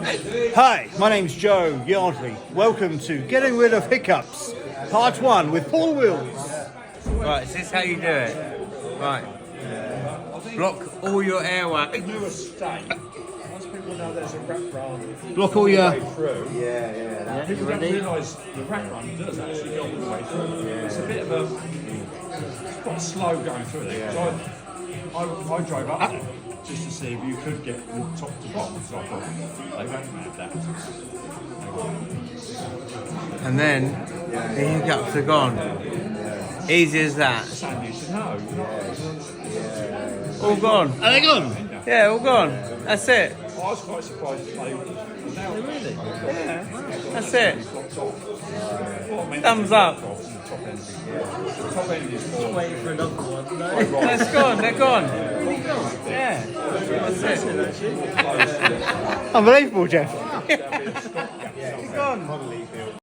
Hi, my name's Joe Yardley. Welcome to Getting Rid of Hiccups, Part 1 with Paul Wills. Right, is this how you do it? Right. Block all your airway. Once people know there's a rat run Block all your... through, people don't realise the rat run does actually go all the way through. It's a bit of a, it's quite slow going through there. I drove up there just to see if you could get from top to bottom. So I thought they won't have that. And then the hiccups are gone. Easy as that. Sam used to know. All gone. Are they gone? Yeah, all gone. That's it. I was quite surprised that they really. Yeah. That's it. Thumbs up. The top end is more. Waiting for another one. No. That's gone. They're gone. Yeah. That's it. Unbelievable, Jeff. It's gone.